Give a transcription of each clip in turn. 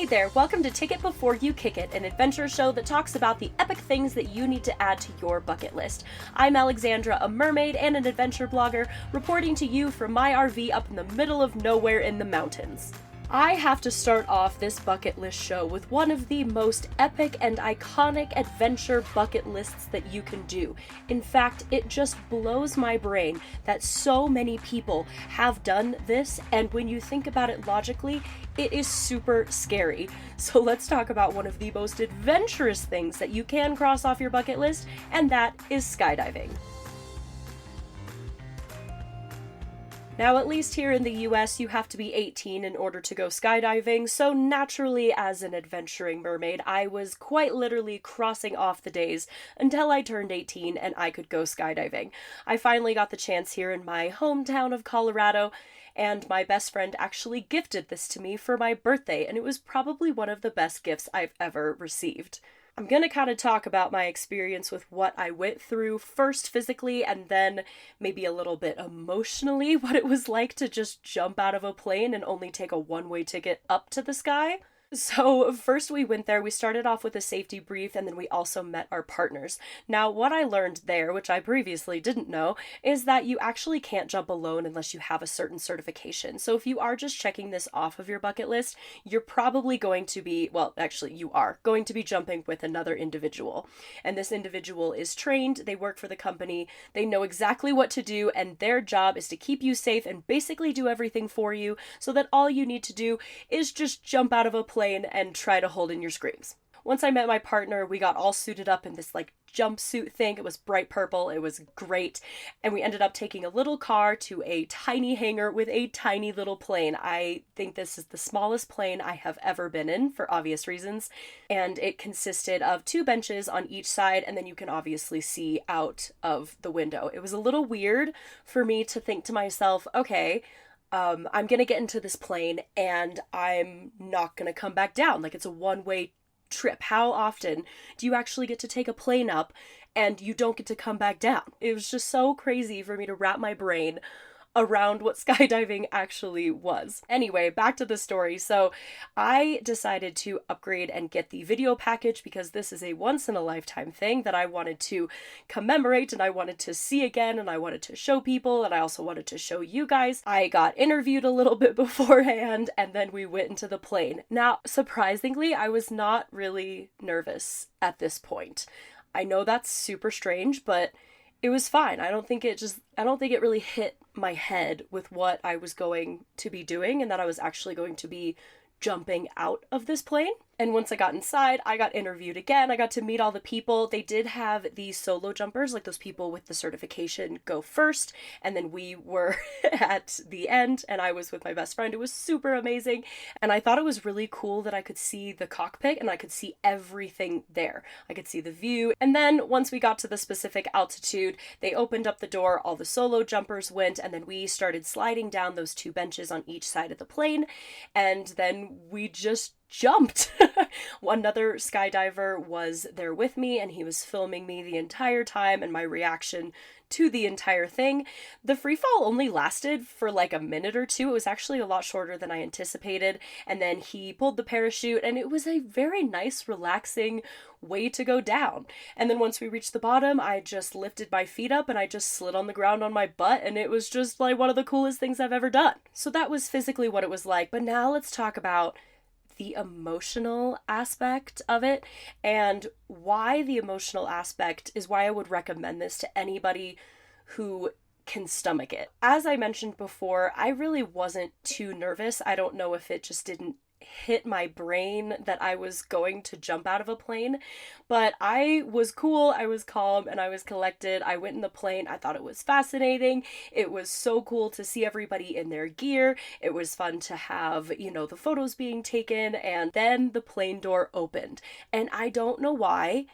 Hey there, welcome to Ticket Before You Kick It, an adventure show that talks about the epic things that you need to add to your bucket list. I'm Alexandra, a mermaid and an adventure blogger, reporting to you from my RV up in the middle of nowhere in the mountains. I have to start off this bucket list show with one of the most epic and iconic adventure bucket lists that you can do. In fact, it just blows my brain that so many people have done this, and when you think about it logically, it is super scary. So let's talk about one of the most adventurous things that you can cross off your bucket list, and that is skydiving. Now, at least here in the US, you have to be 18 in order to go skydiving, so naturally, as an adventuring mermaid, I was quite literally crossing off the days until I turned 18 and I could go skydiving. I finally got the chance here in my hometown of Colorado, and my best friend actually gifted this to me for my birthday, and it was probably one of the best gifts I've ever received. I'm gonna kind of talk about my experience with what I went through first physically and then maybe a little bit emotionally, what it was like to just jump out of a plane and only take a one-way ticket up to the sky. So first we went there, we started off with a safety brief, and then we also met our partners. Now, what I learned there, which I previously didn't know, is that you actually can't jump alone unless you have a certain certification. So if you are just checking this off of your bucket list, you're probably going to be, well, actually you are going to be jumping with another individual. And this individual is trained, they work for the company, they know exactly what to do, and their job is to keep you safe and basically do everything for you, so that all you need to do is just jump out of a plane and try to hold in your screams. Once I met my partner, we got all suited up in this jumpsuit thing. It was bright purple. It was great. And we ended up taking a little car to a tiny hangar with a tiny little plane. I think this is the smallest plane I have ever been in for obvious reasons. And it consisted of 2 benches on each side, and then you can obviously see out of the window. It was a little weird for me to think to myself, okay, I'm gonna get into this plane and I'm not gonna come back down. It's a one-way trip. How often do you actually get to take a plane up and you don't get to come back down? It was just so crazy for me to wrap my brain around what skydiving actually was. Anyway, back to the story. So I decided to upgrade and get the video package because this is a once-in-a-lifetime thing that I wanted to commemorate and I wanted to see again, and I wanted to show people, and I also wanted to show you guys. I got interviewed a little bit beforehand, and then we went into the plane. Now, surprisingly, I was not really nervous at this point. I know that's super strange, but it was fine. I don't think it really hit my head with what I was going to be doing and that I was actually going to be jumping out of this plane. And once I got inside, I got interviewed again. I got to meet all the people. They did have these solo jumpers, those people with the certification, go first, and then we were at the end, and I was with my best friend. It was super amazing, and I thought it was really cool that I could see the cockpit and I could see everything there. I could see the view, and then once we got to the specific altitude, they opened up the door, all the solo jumpers went, and then we started sliding down those 2 benches on each side of the plane, and then we just jumped. Another skydiver was there with me, and he was filming me the entire time and my reaction to the entire thing. The free fall only lasted for a minute or 2. It was actually a lot shorter than I anticipated, and then he pulled the parachute, and it was a very nice, relaxing way to go down. And then once we reached the bottom, I just lifted my feet up and I just slid on the ground on my butt, and it was just one of the coolest things I've ever done. So that was physically what it was like, but now let's talk about the emotional aspect of it, and why the emotional aspect is why I would recommend this to anybody who can stomach it. As I mentioned before, I really wasn't too nervous. I don't know if it just didn't hit my brain that I was going to jump out of a plane, but I was cool, I was calm, and I was collected. I went in the plane. I thought it was fascinating. It was so cool to see everybody in their gear. It was fun to have, the photos being taken, and then the plane door opened, and I don't know why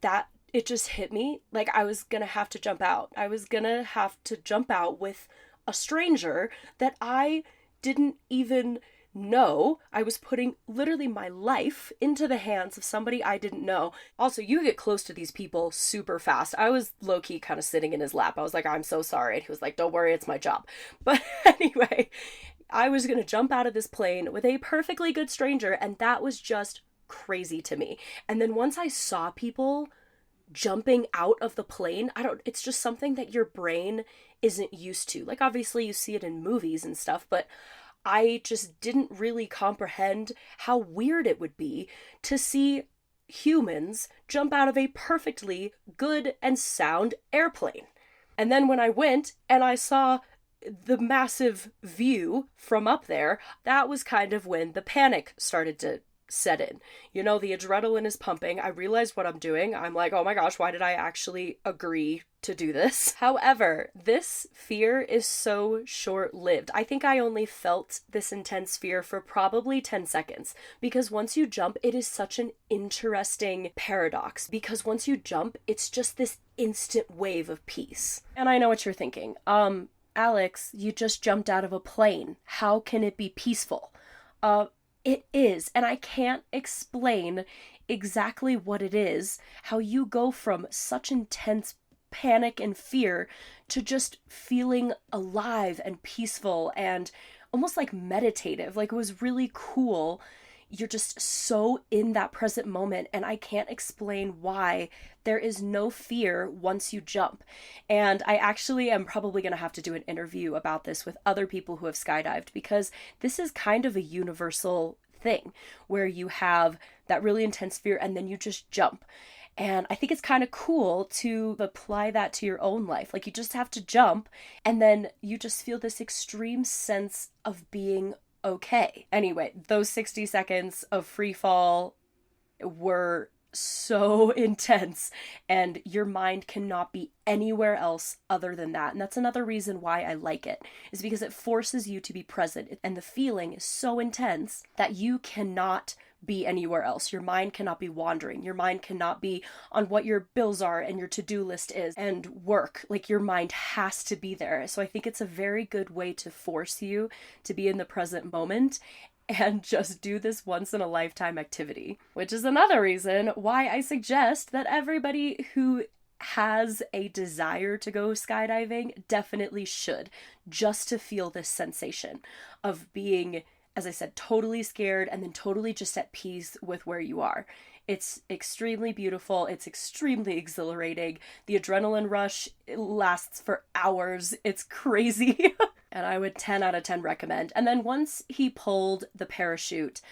that it just hit me I was gonna have to jump out. I was gonna have to jump out with a stranger that I didn't even know. I was putting literally my life into the hands of somebody I didn't know. Also, you get close to these people super fast. I was low-key kind of sitting in his lap. I was like, I'm so sorry. And he was like, don't worry, it's my job. But anyway, I was gonna jump out of this plane with a perfectly good stranger, and that was just crazy to me. And then once I saw people jumping out of the plane, it's just something that your brain isn't used to. Like, obviously you see it in movies and stuff, but I just didn't really comprehend how weird it would be to see humans jump out of a perfectly good and sound airplane. And then when I went and I saw the massive view from up there, that was kind of when the panic started to set in. You know, the adrenaline is pumping. I realized what I'm doing. I'm like, oh my gosh, why did I actually agree to do this? However, this fear is so short-lived. I think I only felt this intense fear for probably 10 seconds, because once you jump, it is such an interesting paradox, because once you jump, it's just this instant wave of peace. And I know what you're thinking. Alex, you just jumped out of a plane. How can it be peaceful? It is, and I can't explain exactly what it is, how you go from such intense panic and fear to just feeling alive and peaceful and almost like meditative. Like, it was really cool. You're just so in that present moment, and I can't explain why there is no fear once you jump. And I actually am probably going to have to do an interview about this with other people who have skydived, because this is kind of a universal thing where you have that really intense fear and then you just jump. And I think it's kind of cool to apply that to your own life. Like, you just have to jump and then you just feel this extreme sense of being okay. Anyway, those 60 seconds of free fall were so intense, and your mind cannot be anywhere else other than that. And that's another reason why I like it, is because it forces you to be present, and the feeling is so intense that you cannot be anywhere else. Your mind cannot be wandering. Your mind cannot be on what your bills are and your to-do list is and work. Like, your mind has to be there. So I think it's a very good way to force you to be in the present moment and just do this once in a lifetime activity, which is another reason why I suggest that everybody who has a desire to go skydiving definitely should, just to feel this sensation of being, as I said, totally scared and then totally just at peace with where you are. It's extremely beautiful. It's extremely exhilarating. The adrenaline rush lasts for hours. It's crazy. And I would 10 out of 10 recommend. And then once he pulled the parachute,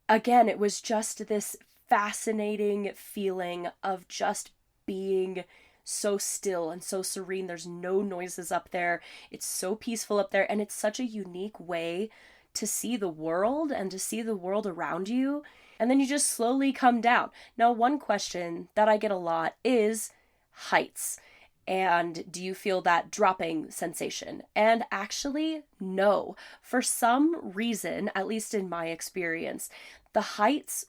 again, it was just this fascinating feeling of just being so still and so serene. There's no noises up there. It's so peaceful up there. And it's such a unique way to see the world and to see the world around you. And then you just slowly come down. Now, one question that I get a lot is heights. And do you feel that dropping sensation? And actually, no. For some reason, at least in my experience, the heights,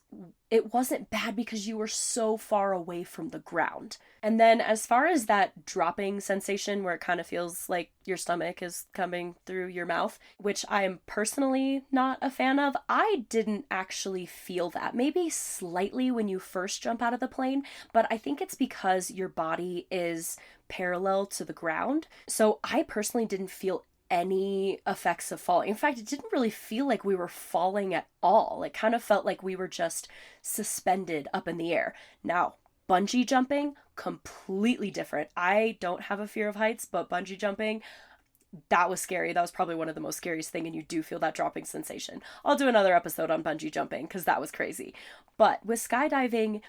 it wasn't bad because you were so far away from the ground. And then as far as that dropping sensation where it kind of feels like your stomach is coming through your mouth, which I am personally not a fan of, I didn't actually feel that. Maybe slightly when you first jump out of the plane, but I think it's because your body is parallel to the ground. So I personally didn't feel any effects of falling. In fact, it didn't really feel like we were falling at all. It kind of felt like we were just suspended up in the air. Now, bungee jumping, completely different. I don't have a fear of heights, but bungee jumping, that was scary. That was probably one of the most scariest thing, and you do feel that dropping sensation. I'll do another episode on bungee jumping because that was crazy. But with skydiving,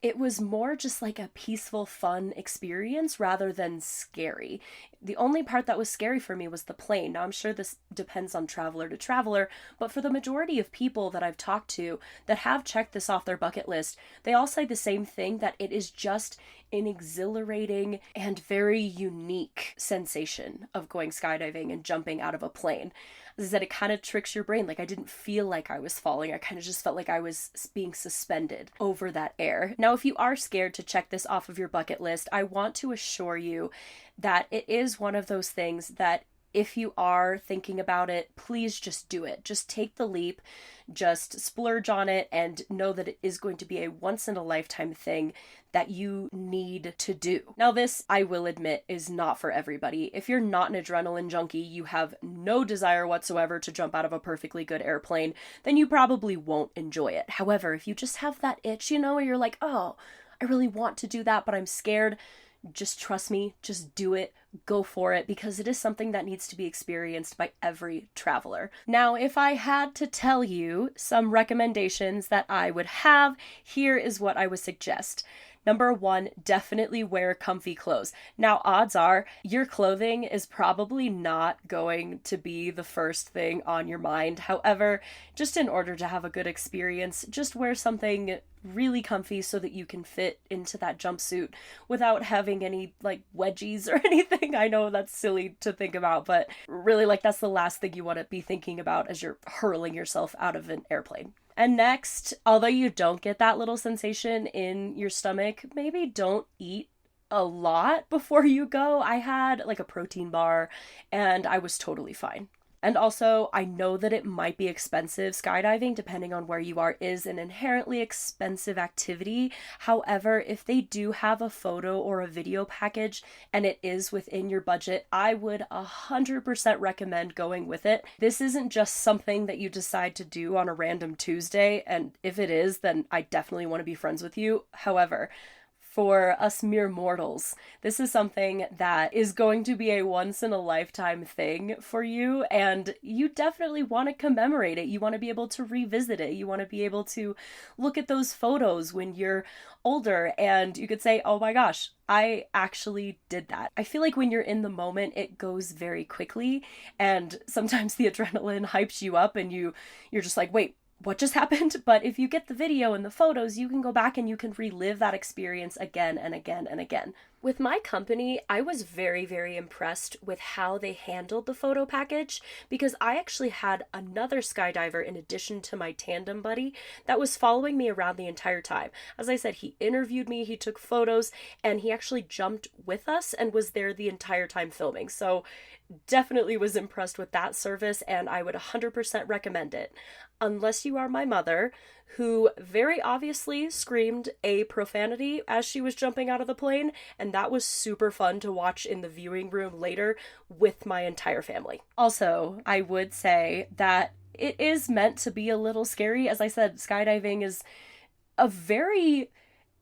it was more just like a peaceful, fun experience rather than scary. The only part that was scary for me was the plane. Now, I'm sure this depends on traveler to traveler, but for the majority of people that I've talked to that have checked this off their bucket list, they all say the same thing, that it is just an exhilarating and very unique sensation of going skydiving and jumping out of a plane. As I said, it kind of tricks your brain. Like, I didn't feel like I was falling. I kind of just felt like I was being suspended over that air. Now, if you are scared to check this off of your bucket list, I want to assure you that it is one of those things that if you are thinking about it, please just do it. Just take the leap, just splurge on it, and know that it is going to be a once in a lifetime thing that you need to do. Now, this, I will admit, is not for everybody. If you're not an adrenaline junkie, you have no desire whatsoever to jump out of a perfectly good airplane, then you probably won't enjoy it. However, if you just have that itch, where you're like, oh, I really want to do that, but I'm scared, just trust me, just do it, go for it, because it is something that needs to be experienced by every traveler. Now, if I had to tell you some recommendations that I would have, here is what I would suggest. Number 1, definitely wear comfy clothes. Now, odds are your clothing is probably not going to be the first thing on your mind. However, just in order to have a good experience, just wear something really comfy so that you can fit into that jumpsuit without having any wedgies or anything. I know that's silly to think about, but really that's the last thing you want to be thinking about as you're hurling yourself out of an airplane. And next, although you don't get that little sensation in your stomach, maybe don't eat a lot before you go. I had a protein bar and I was totally fine. And also, I know that it might be expensive. Skydiving, depending on where you are, is an inherently expensive activity. However, if they do have a photo or a video package and it is within your budget, I would 100% recommend going with it. This isn't just something that you decide to do on a random Tuesday, and if it is, then I definitely want to be friends with you. However, for us mere mortals, this is something that is going to be a once-in-a-lifetime thing for you, and you definitely want to commemorate it. You want to be able to revisit it. You want to be able to look at those photos when you're older, and you could say, oh my gosh, I actually did that. I feel like when you're in the moment, it goes very quickly, and sometimes the adrenaline hypes you up, and you're just like, wait, what just happened? But if you get the video and the photos, you can go back and you can relive that experience again and again and again. With my company, I was very, very impressed with how they handled the photo package, because I actually had another skydiver in addition to my tandem buddy that was following me around the entire time. As I said, he interviewed me, he took photos, and he actually jumped with us and was there the entire time filming. So definitely was impressed with that service, and I would 100% recommend it. Unless you are my mother, who very obviously screamed a profanity as she was jumping out of the plane, and that was super fun to watch in the viewing room later with my entire family. Also, I would say that it is meant to be a little scary. As I said, skydiving is a very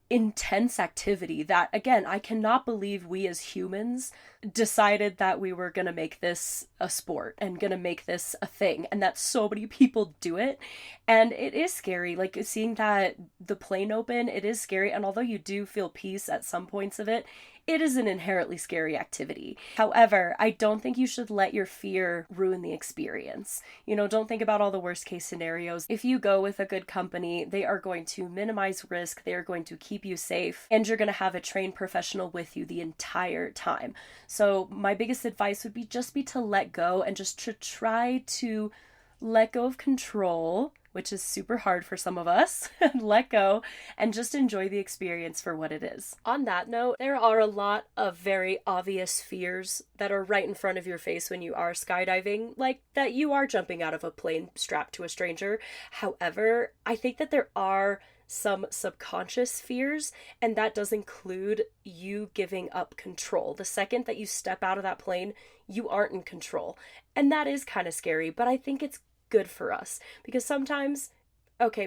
intense activity that, again, I cannot believe we as humans decided that we were gonna make this a sport and gonna make this a thing, and that so many people do it. And it is scary, seeing that the plane open, it is scary, and although you do feel peace at some points of it, it is an inherently scary activity. However, I don't think you should let your fear ruin the experience. Don't think about all the worst case scenarios. If you go with a good company, they are going to minimize risk, they are going to keep you safe, and you're going to have a trained professional with you the entire time. So my biggest advice would be to let go, and just to try to let go of control, which is super hard for some of us, and let go and just enjoy the experience for what it is. On that note, there are a lot of very obvious fears that are right in front of your face when you are skydiving, like that you are jumping out of a plane strapped to a stranger. However, I think that there are some subconscious fears, and that does include you giving up control. The second that you step out of that plane, you aren't in control. And that is kind of scary, but I think it's good for us, because sometimes,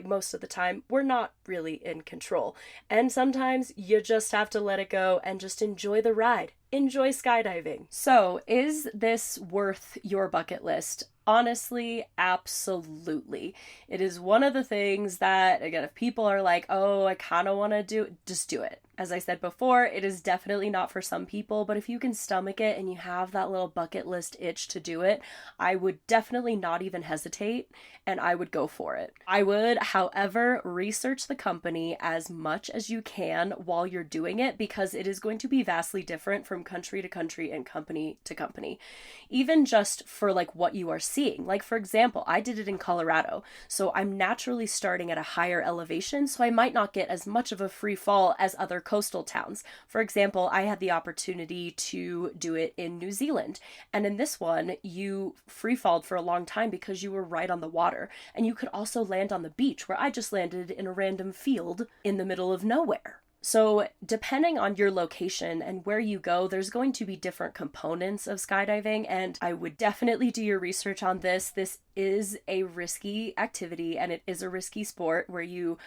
most of the time, we're not really in control. And sometimes you just have to let it go and just enjoy the ride. Enjoy skydiving. So, is this worth your bucket list? Honestly, absolutely. It is one of the things that, again, if people are like, oh, I kind of want to do it, just do it. As I said before, it is definitely not for some people, but if you can stomach it and you have that little bucket list itch to do it, I would definitely not even hesitate, and I would go for it. I would, however, research the company as much as you can while you're doing it, because it is going to be vastly different from from country to country and company to company, even just for like what you are seeing. Like, for example, I did it in Colorado, so I'm naturally starting at a higher elevation, so I might not get as much of a free fall as other coastal towns. For example, I had the opportunity to do it in New Zealand, and in this one, you free falled for a long time because you were right on the water, and you could also land on the beach, where I just landed in a random field in the middle of nowhere. So depending on your location and where you go, there's going to be different components of skydiving, and I would definitely do your research on this. This is a risky activity, and it is a risky sport where you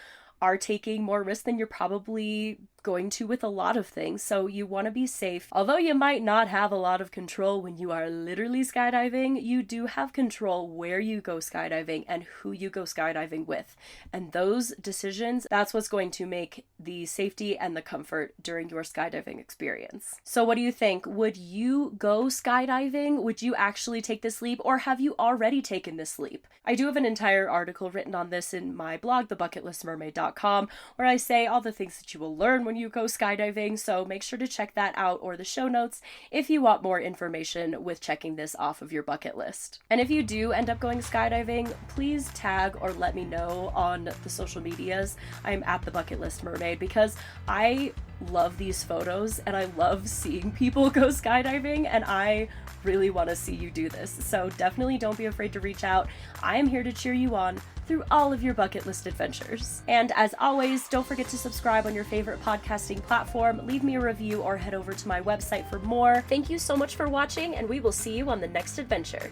are taking more risk than you're probably going to with a lot of things, so you want to be safe. Although you might not have a lot of control when you are literally skydiving, you do have control where you go skydiving and who you go skydiving with. And those decisions, that's what's going to make the safety and the comfort during your skydiving experience. So what do you think? Would you go skydiving? Would you actually take this leap, or have you already taken this leap? I do have an entire article written on this in my blog, thebucketlistmermaid.com, where I say all the things that you will learn when you go skydiving, so make sure to check that out, or the show notes if you want more information with checking this off of your bucket list. And if you do end up going skydiving, please tag or let me know on the social medias. I'm at the Bucket List Mermaid, because I love these photos and I love seeing people go skydiving, and I really want to see you do this. So definitely don't be afraid to reach out. I am here to cheer you on through all of your bucket list adventures. And as always, don't forget to subscribe on your favorite podcasting platform, leave me a review, or head over to my website for more. Thank you so much for watching, and we will see you on the next adventure.